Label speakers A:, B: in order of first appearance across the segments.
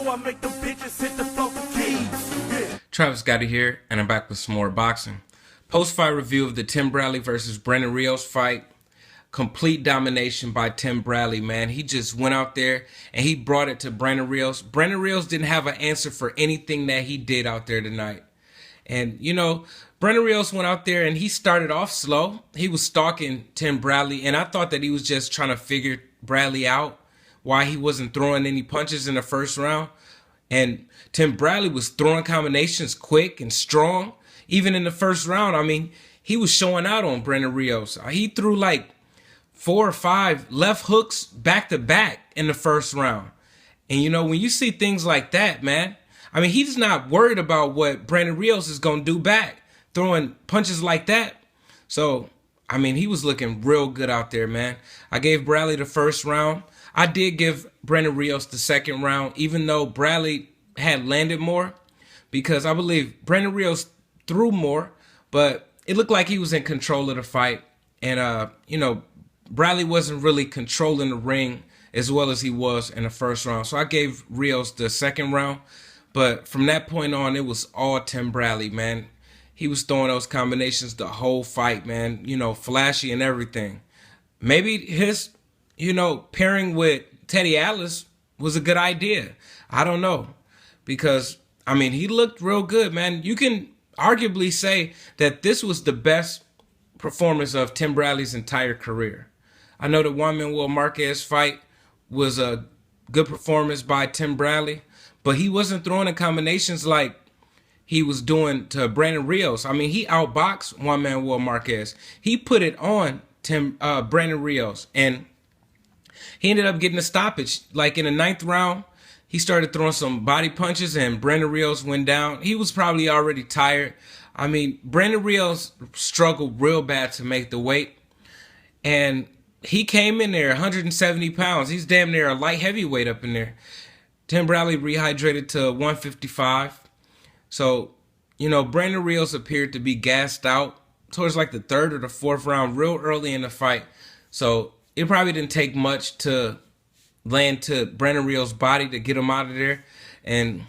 A: I make the bitches hit the floor for keys. Yeah.
B: Travis Gotti here, and I'm back with some more boxing. Post-fight review of the Tim Bradley versus Brandon Rios fight. Complete domination by Tim Bradley, man. He just went out there and he brought it to Brandon Rios. Brandon Rios didn't have an answer for anything that he did out there tonight. And, you know, Brandon Rios went out there and he started off slow. He was stalking Tim Bradley, and I thought that he was just trying to figure Bradley out, why he wasn't throwing any punches in the first round. And Tim Bradley was throwing combinations quick and strong. Even in the first round, I mean, he was showing out on Brandon Rios. He threw like 4 or 5 left hooks back to back in the first round. And, you know, when you see things like that, man, I mean, he's not worried about what Brandon Rios is going to do back, throwing punches like that. So, I mean, he was looking real good out there, man. I gave Bradley the first round. I did give Brandon Rios the second round, even though Bradley had landed more, because I believe Brandon Rios threw more, but it looked like he was in control of the fight. And, you know, Bradley wasn't really controlling the ring as well as he was in the first round. So I gave Rios the second round. But from that point on, it was all Tim Bradley, man. He was throwing those combinations the whole fight, man. You know, flashy and everything. Maybe his, you know, pairing with Teddy Atlas was a good idea. I don't know. Because, I mean, he looked real good, man. You can arguably say that this was the best performance of Tim Bradley's entire career. I know the Juan Manuel Marquez fight was a good performance by Tim Bradley, but he wasn't throwing the combinations like he was doing to Brandon Rios. I mean, he outboxed Juan Manuel Marquez. He put it on Brandon Rios, and he ended up getting a stoppage. Like in the 9th round, he started throwing some body punches, and Brandon Rios went down. He was probably already tired. I mean, Brandon Rios struggled real bad to make the weight, and he came in there 170 pounds. He's damn near a light heavyweight up in there. Tim Bradley rehydrated to 155. So, you know, Brandon Rios appeared to be gassed out towards like the 3rd or the 4th round, real early in the fight. So it probably didn't take much to land to Brandon Rios' body to get him out of there. And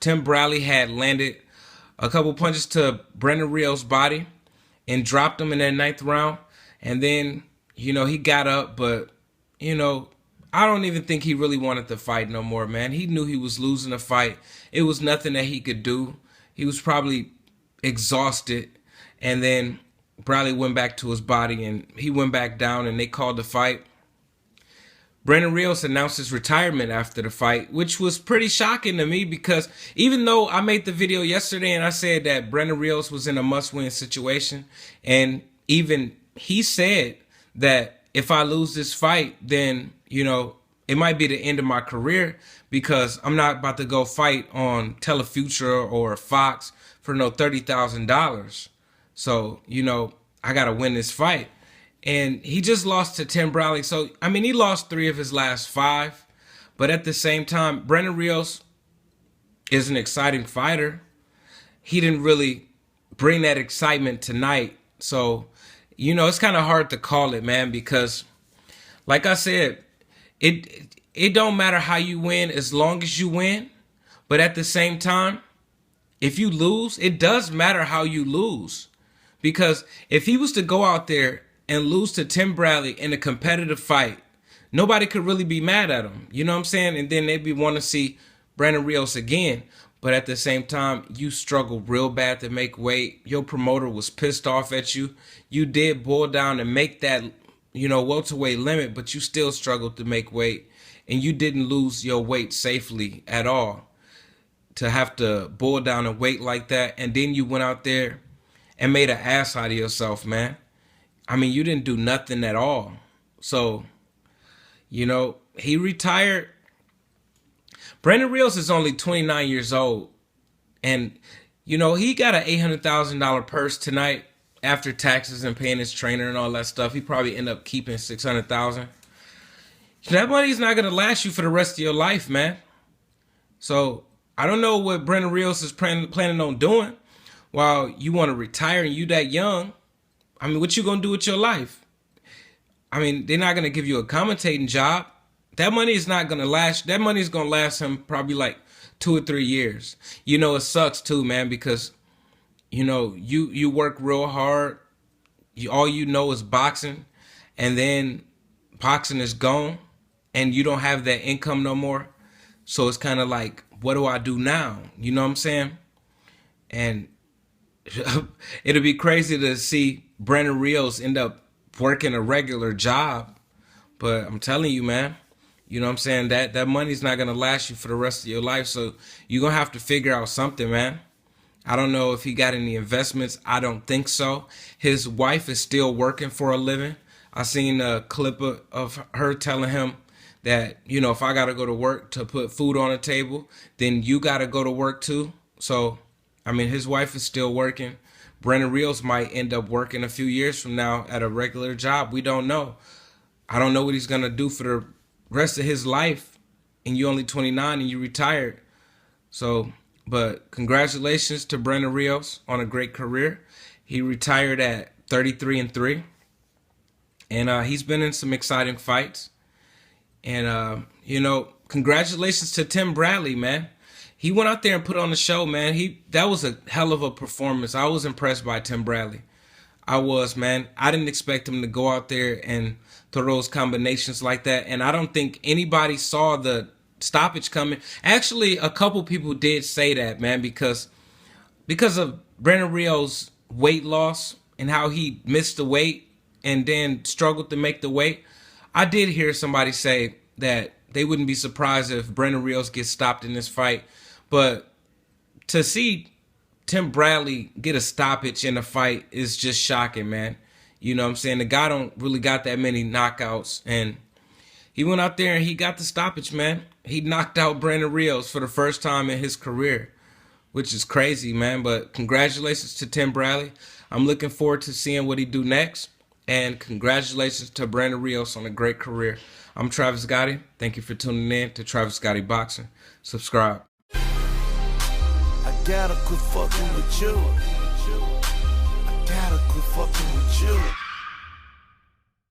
B: Tim Bradley had landed a couple punches to Brandon Rios' body and dropped him in that 9th round. And then, you know, he got up, but, you know, I don't even think he really wanted to fight no more, man. He knew he was losing the fight. It was nothing that he could do. He was probably exhausted. And then Bradley went back to his body, and he went back down, and they called the fight. Brandon Rios announced his retirement after the fight, which was pretty shocking to me, because even though I made the video yesterday and I said that Brandon Rios was in a must-win situation, and even he said that if I lose this fight, then, you know, it might be the end of my career, because I'm not about to go fight on Telefuture or Fox for no $30,000. So, you know, I got to win this fight. And he just lost to Tim Bradley. So, I mean, he lost 3 of his last 5. But at the same time, Brandon Rios is an exciting fighter. He didn't really bring that excitement tonight. So, you know, it's kind of hard to call it, man, because like I said, it don't matter how you win as long as you win. But at the same time, if you lose, it does matter how you lose. Because if he was to go out there and lose to Tim Bradley in a competitive fight, nobody could really be mad at him. You know what I'm saying? And then they'd be want to see Brandon Rios again. But at the same time, you struggled real bad to make weight. Your promoter was pissed off at you. You did boil down and make that, you know, welterweight limit, but you still struggled to make weight. And you didn't lose your weight safely at all to have to boil down and weight like that. And then you went out there and made an ass out of yourself, man. I mean, you didn't do nothing at all. So, you know, he retired. Brandon Rios is only 29 years old. And, you know, he got an $800,000 purse tonight after taxes and paying his trainer and all that stuff. He probably end up keeping $600,000. That money's not going to last you for the rest of your life, man. So I don't know what Brandon Rios is planning on doing while you want to retire and you that young. I mean, what you going to do with your life? I mean, they're not going to give you a commentating job that money is not gonna last. That money is gonna last him probably like 2 or 3 years. You know, it sucks too, man, because you know you work real hard. All you know is boxing, and then boxing is gone, and you don't have that income no more. So it's kind of like, what do I do now? You know what I'm saying? And it'll be crazy to see Brandon Rios end up working a regular job. But I'm telling you, man, you know what I'm saying? That money's not going to last you for the rest of your life. So you're going to have to figure out something, man. I don't know if he got any investments. I don't think so. His wife is still working for a living. I seen a clip of her telling him that, you know, if I got to go to work to put food on the table, then you got to go to work too. So, I mean, his wife is still working. Brandon Rios might end up working a few years from now at a regular job. We don't know. I don't know what he's going to do for the rest of his life. And you're only 29 and you retired. So, but congratulations to Brandon Rios on a great career. He retired at 33-3. And he's been in some exciting fights. And, you know, congratulations to Tim Bradley, man. He went out there and put on the show, man. That was a hell of a performance. I was impressed by Tim Bradley. I was, man. I didn't expect him to go out there and throw those combinations like that. And I don't think anybody saw the stoppage coming. Actually, a couple people did say that, man, because of Brandon Rios' weight loss and how he missed the weight and then struggled to make the weight. I did hear somebody say that they wouldn't be surprised if Brandon Rios gets stopped in this fight. But to see Tim Bradley get a stoppage in a fight is just shocking, man. You know what I'm saying? The guy don't really got that many knockouts. And he went out there and he got the stoppage, man. He knocked out Brandon Rios for the first time in his career, which is crazy, man. But congratulations to Tim Bradley. I'm looking forward to seeing what he do next. And congratulations to Brandon Rios on a great career. I'm Travis Gotti. Thank you for tuning in to Travis Gotti Boxing. Subscribe.
A: I gotta quit fucking with you. I gotta quit fucking with you.